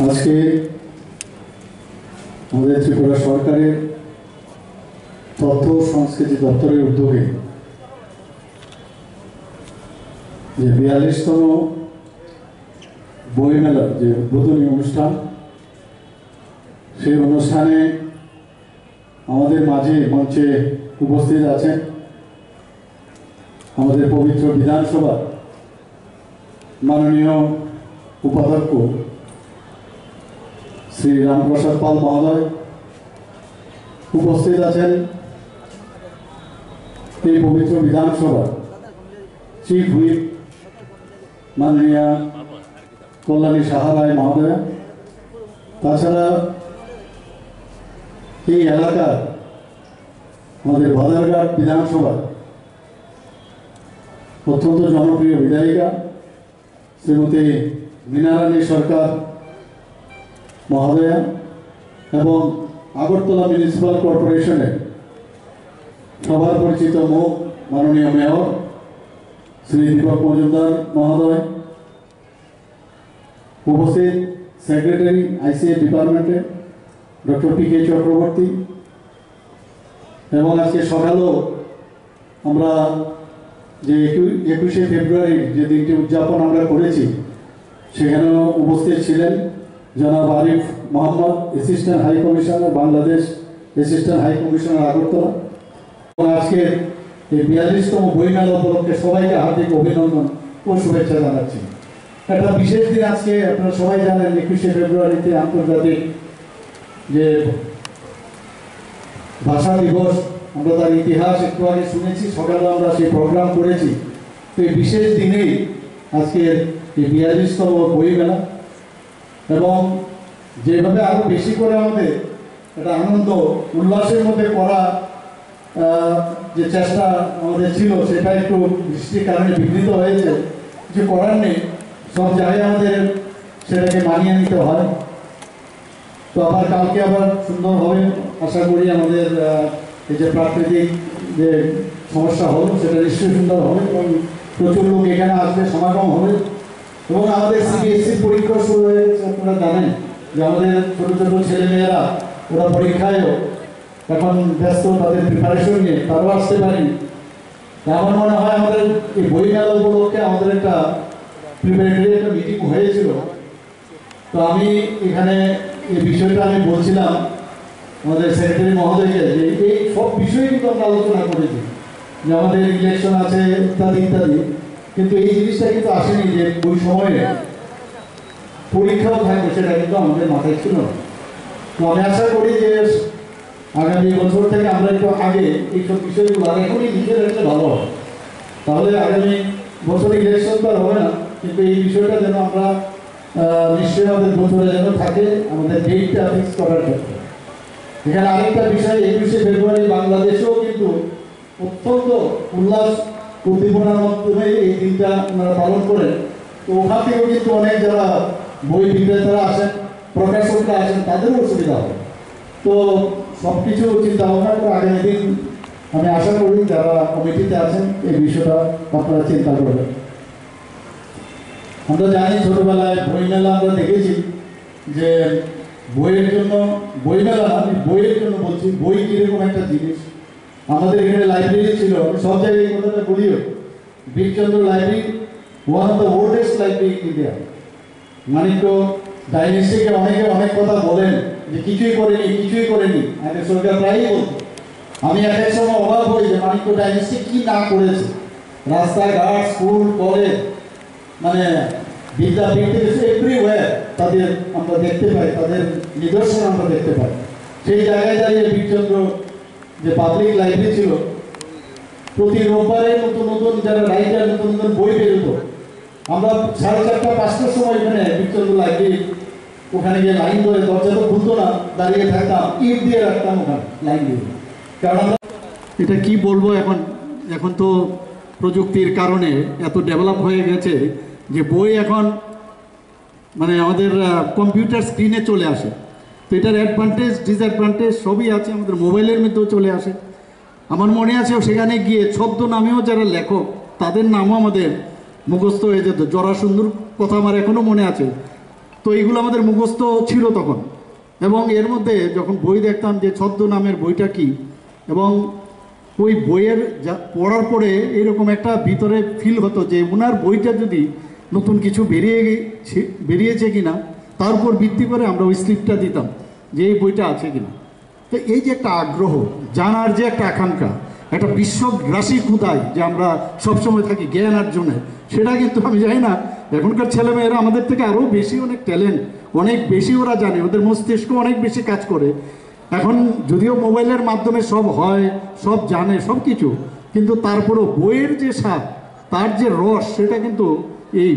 আজকে আমাদের ত্রিপুরা সরকারের তথ্য সংস্কৃতি দপ্তরের উদ্যোগে যে 42তম বইমেলার যে উদ্বোধনী অনুষ্ঠান, সেই অনুষ্ঠানে আমাদের মাঝে মঞ্চে উপস্থিত আছেন আমাদের পবিত্র বিধানসভা মাননীয় উপাধ্যক্ষ শ্রী রামপ্রসাদ পাল মহোদয়। উপস্থিত আছেন এই পবিত্র বিধানসভা চিফ হুইপ মাননীয়া কল্যাণী সাহা রায় মহোদয়া, তাছাড়া এই এলাকার আমাদের বাজারঘাট বিধানসভা অত্যন্ত জনপ্রিয় বিধায়িকা শ্রীমতী মীনারানী সরকার মহোদয়া এবং আগরতলা মিউনিসিপ্যাল কর্পোরেশনের সবার পরিচিত মুখ মাননীয় মেয়র শ্রী দীপক মজুমদার মহোদয়, উপস্থিত সেক্রেটারি আইসিএ ডিপার্টমেন্টে ডক্টর পি.কে. চক্রবর্তী, এবং আজকে সকালেও আমরা যে 21শে ফেব্রুয়ারি যে দিনটি উদযাপন আমরা করেছি সেখানেও উপস্থিত ছিলেন জনাব Arif Mohammad, assistant high commissioner Bangladesh, assistant high commissioner Agartala. এবং আজকে এই 42তম বইমেলা উপলক্ষে সবাইকে হার্দিক অভিনন্দন ও শুভেচ্ছা জানাচ্ছি। একটা বিশেষ দিন আজকে, আপনারা সবাই জানেন 21শে ফেব্রুয়ারিতে আন্তর্জাতিক যে ভাষা দিবস, আমরা তার ইতিহাস একটু আগে শুনেছি, সকালে আমরা সেই প্রোগ্রাম করেছি। তো এই বিশেষ দিনেই আজকের এই 42তম বইমেলা, এবং যেভাবে আরও বেশি করে আমাদের একটা আনন্দ উল্লাসের মধ্যে করা যে চেষ্টা আমাদের ছিল, সেটা একটু বৃষ্টির কারণে বিঘ্নিত হয়েছে, কিছু করার নেই, সব জায়গায় আমাদের সেটাকে মানিয়ে নিতে হয়। তো আবার কালকে আবার সুন্দর হবে আশা করি। আমাদের এই যে প্রাকৃতিক যে সমস্যা হলো সেটা নিশ্চয়ই সুন্দর হবে এবং প্রচুর লোক এখানে আসবে, সমাগম হবে। এবং আমাদের সিবিএসসি পরীক্ষা শুরু হয়ে গেছে, আপনারা জানেন যে আমাদের ছোটো ছোটো ছেলেমেয়েরা ওরা পরীক্ষায়ও এখন ব্যস্ত, তাদের প্রিপারেশন নিয়ে তারাও আসতে পারেনি। আমার মনে হয় আমাদের এই বই মেলা উপলক্ষে আমাদের একটা প্রিপারেটরি একটা মিটিং হয়েছিল। তো আমি এখানে এই বিষয়টা আমি বলছিলাম আমাদের সেক্রেটারি মহোদয়কে যে এই সব বিষয়ে কিন্তু আমরা আলোচনা করেছি, যে আমাদের ইলেকশন আছে ইত্যাদি ইত্যাদি, কিন্তু এই জিনিসটা কিন্তু আসেনি যে ওই সময়ে পরীক্ষাও থাকবে, সেটা কিন্তু আমাদের মাথায় ছিল না। তো আমি আশা করি যে আগামী বছর থেকে আমরা একটু আগে এইসব বিষয়গুলো আর এখনই লিখে রাখলে ভালো হবে, তাহলে আগামী বছরে ইলেকশন তো আর হবে না, কিন্তু এই বিষয়টা যেন আমরা নিশ্চয়ই আমাদের বছরে যেন থাকে, আমাদের ডেটটা ফিক্স করার ক্ষেত্রে। এখানে আরেকটা বিষয়, 21শে ফেব্রুয়ারি বাংলাদেশেও কিন্তু অত্যন্ত উল্লাস উদ্দীপনার মাধ্যমে এই দিনটা আপনারা পালন করেন। তো ওখান থেকেও কিন্তু অনেক যারা বই বিক্রেতারা আসেন, প্রকাশকরা আসেন, তাদেরও অসুবিধা হবে। তো সব কিছু চিন্তা ভাবনা করে আগামী দিন আমি আশা করি যারা কমিটিতে আছেন এই বিষয়টা আপনারা চিন্তা করবেন। আমরা জানি ছোটবেলায় বইমেলা আমরা দেখেছি যে বইয়ের জন্য, বইমেলা আমি বইয়ের জন্য বলছি, বই কিরকম একটা জিনিস। আমাদের এখানে লাইব্রেরি ছিল, সব জায়গায় এই কথাটা বলিও, Birchandra library one of the oldest library in India. Manikya ডাইনেস্টিকে অনেকে অনেক কথা বলেন যে কিছুই করেনি কিছুই করেনি, আগে সরকার প্রায়ই বলতো। আমি এক সময় অবাক হই যে মানিক্য ডাইনেস্টি কি না করেছে, রাস্তাঘাট, স্কুল, কলেজ, মানে বিদ্যাপীঠ থেকে এভরিওয়্যার তাদের আমরা দেখতে পাই, তাদের নিদর্শন আমরা দেখতে পাই। সেই জায়গায় দাঁড়িয়ে বীরচন্দ্র যে পাবলিক লাইব্রেরি ছিল, প্রতি রোববারে নতুন নতুন যারা রাইটার নতুন নতুন বই বেরোতো, আমরা 4:30 5টার সময় এখানে বীরচন্দ্র লাইব্রেরি ওখানে গিয়ে লাইন ধরে, দরজা তো খুলতো না, দাঁড়িয়ে থাকতাম, ইট দিয়ে রাখতাম ওখানে লাইন দিয়ে। কারণ আমরা এটা কি বলবো, এখন তো প্রযুক্তির কারণে এত ডেভেলপ হয়ে গেছে যে বই এখন মানে আমাদের কম্পিউটার স্ক্রিনে চলে আসে। তো এটার অ্যাডভান্টেজ ডিসঅ্যাডভান্টেজ সবই আছে, আমাদের মোবাইলের মধ্যেও চলে আসে। আমার মনে আছে সেখানে গিয়ে ছদ্ম নামেও যারা লেখক তাদের নামও আমাদের মুখস্থ হয়ে যেত। জরাসুন্দর কথা আমার এখনও মনে আছে। তো এইগুলো আমাদের মুখস্থ ছিল তখন, এবং এর মধ্যে যখন বই দেখতাম যে ছদ্ম নামের বইটা কি, এবং ওই বইয়ের পড়ার পরে এরকম একটা ভিতরে ফিল হতো যে ওনার বইটা যদি নতুন কিছু বেরিয়েছে কিনা তার উপর ভিত্তি করে আমরা ওই স্লিপটা দিতাম যে এই বইটা আছে কিনা। তো এই যে একটা আগ্রহ, জানার যে একটা আকাঙ্ক্ষা, একটা বিশ্বগ্রাসী ক্ষুধায় যে আমরা সবসময় থাকি জ্ঞান অর্জনে, সেটা কিন্তু আমি জানি না এখনকার ছেলেমেয়েরা আমাদের থেকে আরও বেশি অনেক ট্যালেন্ট, অনেক বেশি ওরা জানে, ওদের মস্তিষ্ক অনেক বেশি কাজ করে। এখন যদিও মোবাইলের মাধ্যমে সব হয়, সব জানে, সব কিছু, কিন্তু তারপরেও বইয়ের যে স্বাদ, তার যে রস, সেটা কিন্তু এই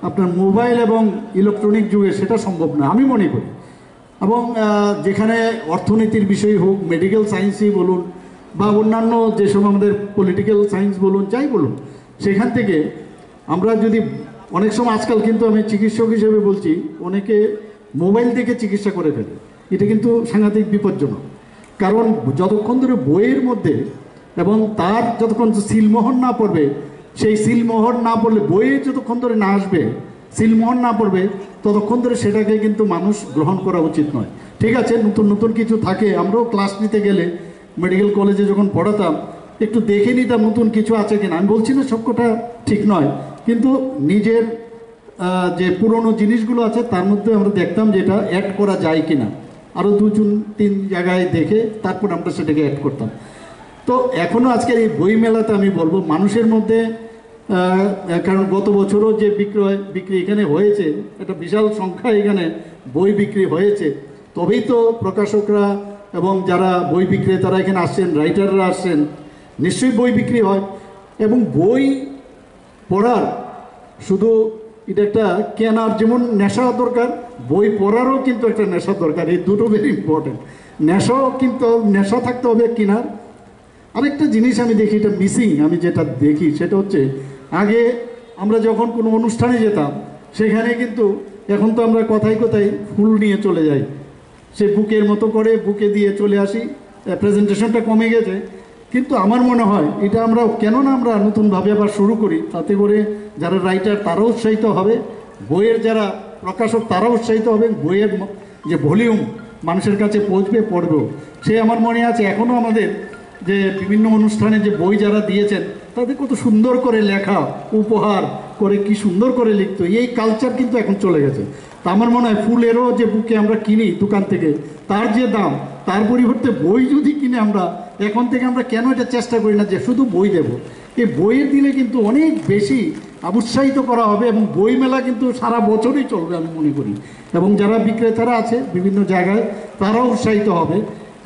আপনার মোবাইল এবং ইলেকট্রনিক যুগে সেটা সম্ভব না আমি মনে করি। এবং যেখানে অর্থনীতির বিষয় হোক, মেডিকেল সায়েন্সই বলুন বা অন্যান্য যেসব আমাদের পলিটিক্যাল সায়েন্স বলুন, যাই বলুন, সেখান থেকে আমরা যদি অনেক সময় আজকাল কিন্তু আমি চিকিৎসক হিসেবে বলছি, অনেকে মোবাইল দেখে চিকিৎসা করে ফেলে। এটা কিন্তু সাংঘাতিক বিপজ্জনক। কারণ যতক্ষণ ধরে বইয়ের মধ্যে এবং তার যতক্ষণ সিলমোহর না পড়বে, সেই সিলমোহর না পড়লে বইয়ে যতক্ষণ ধরে না আসবে, সিলমোহর না পড়বে, ততক্ষণ ধরে সেটাকে কিন্তু মানুষ গ্রহণ করা উচিত নয়। ঠিক আছে, নতুন নতুন কিছু থাকে, আমরাও ক্লাস নিতে গেলে মেডিকেল কলেজে যখন পড়াতাম একটু দেখে নিতাম নতুন কিছু আছে কিনা। আমি বলছি না সবকটা ঠিক নয়, কিন্তু নিজের যে পুরনো জিনিসগুলো আছে তার মধ্যে আমরা দেখতাম যে এটা অ্যাড করা যায় কিনা, আরও 2-3 জায়গায় দেখে তারপর আমরা সেটাকে অ্যাড করতাম। তো এখনও আজকের এই বই মেলাতে আমি বলবো মানুষের মধ্যে, কারণ গত বছরও যে বিক্রি এখানে হয়েছে, একটা বিশাল সংখ্যা এখানে বই বিক্রি হয়েছে, তবেই তো প্রকাশকরা এবং যারা বই বিক্রেতারা এখানে আসছেন, রাইটাররা আসছেন, নিশ্চয়ই বই বিক্রি হয়। এবং বই পড়ার শুধু এটা একটা কেনার যেমন নেশা দরকার, বই পড়ারও কিন্তু একটা নেশা দরকার। এই দুটো ভেরি ইম্পর্টেন্ট। নেশাও কিন্তু নেশা থাকতে হবে কেনার। আরেকটা জিনিস আমি দেখি, এটা মিসিং, আমি যেটা দেখি সেটা হচ্ছে, আগে আমরা যখন কোনো অনুষ্ঠানে যেতাম সেখানে কিন্তু, এখন তো আমরা কথায় কথায় ফুল নিয়ে চলে যাই, সে বুকের মতো করে বুকে দিয়ে চলে আসি, প্রেজেন্টেশনটা কমে গেছে। কিন্তু আমার মনে হয় এটা আমরা কেন না আমরা নতুনভাবে আবার শুরু করি, তাতে করে যারা রাইটার তারাও উৎসাহিত হবে, বইয়ের যারা প্রকাশক তারাও উৎসাহিত হবে, বইয়ের যে ভলিউম মানুষের কাছে পৌঁছবে, পড়বেও। সে আমার মনে আছে এখনও আমাদের যে বিভিন্ন অনুষ্ঠানে যে বই যারা দিয়েছেন তাদের কত সুন্দর করে লেখা, উপহার করে কি সুন্দর করে লিখতো, এই কালচার কিন্তু এখন চলে গেছে। তা আমার মনে হয় ফুলেরও যে বুকে আমরা কিনি দোকান থেকে, তার যে দাম, তার পরিবর্তে বই যদি কিনে আমরা এখন থেকে, আমরা কেন এটা চেষ্টা করি না যে শুধু বই দেব? এই বইয়ের দিলে কিন্তু অনেক বেশি উৎসাহিত করা হবে এবং বই মেলা কিন্তু সারা বছরই চলবে আমি মনে করি। এবং যারা বিক্রেতারা আছে বিভিন্ন জায়গায় তারাও উৎসাহিত হবে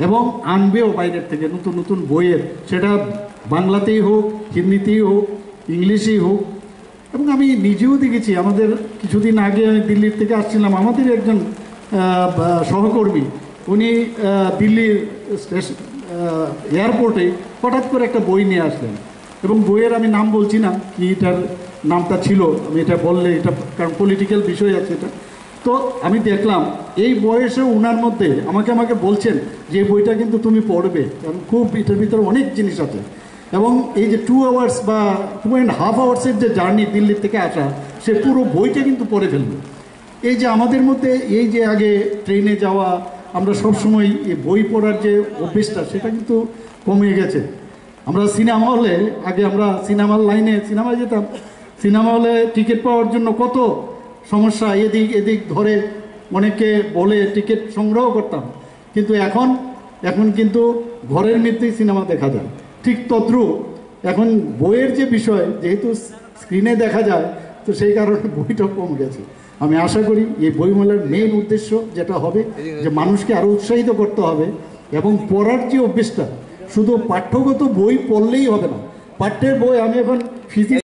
এবং আনবেও বাইরের থেকে নতুন নতুন বইয়ের, সেটা বাংলাতেই হোক, হিন্দিতেই হোক, ইংলিশেই হোক। এবং আমি নিজেও দেখেছি, আমাদের কিছুদিন আগে আমি দিল্লির থেকে আসছিলাম, আমাদের একজন সহকর্মী, উনি দিল্লির এয়ারপোর্টে হঠাৎ করে একটা বই নিয়ে আসলেন, এবং বইয়ের আমি নাম বলছি না কি এটার নামটা ছিল, আমি এটা বললে এটা কারণ পলিটিক্যাল বিষয় আছে এটা। তো আমি দেখলাম এই বয়সে ওনার মধ্যে আমাকে বলছেন যে বইটা কিন্তু তুমি পড়বে, কারণ খুব এটার ভিতরে অনেক জিনিস আছে। এবং এই যে 2 আওয়ার্স বা 2.5 আওয়ার্সের যে জার্নি দিল্লির থেকে আসা, সে পুরো বইটা কিন্তু পড়ে ফেলবে। এই যে আমাদের মধ্যে এই যে আগে ট্রেনে যাওয়া, আমরা সবসময় এই বই পড়ার যে অভ্যেসটা সেটা কিন্তু কমে গেছে। আমরা সিনেমা হলে, আগে আমরা সিনেমার লাইনে সিনেমায় যেতাম, সিনেমা হলে টিকিট পাওয়ার জন্য কত সমস্যা, এদিক ধরে অনেকে বলে টিকিট সংগ্রহ করতাম। কিন্তু এখন কিন্তু ঘরের মধ্যেই সিনেমা দেখা যায়। ঠিক তদ্রুপ এখন বইয়ের যে বিষয়, যেহেতু স্ক্রিনে দেখা যায়, তো সেই কারণে বইটা কম গেছে। আমি আশা করি এই বইমেলার মেইন উদ্দেশ্য যেটা হবে, যে মানুষকে আরও উৎসাহিত করতে হবে এবং পড়ার যে অভ্যেসটা, শুধু পাঠ্যগত বই পড়লেই হবে না, পাঠ্যের বই, আমি এখন ফিজিক্স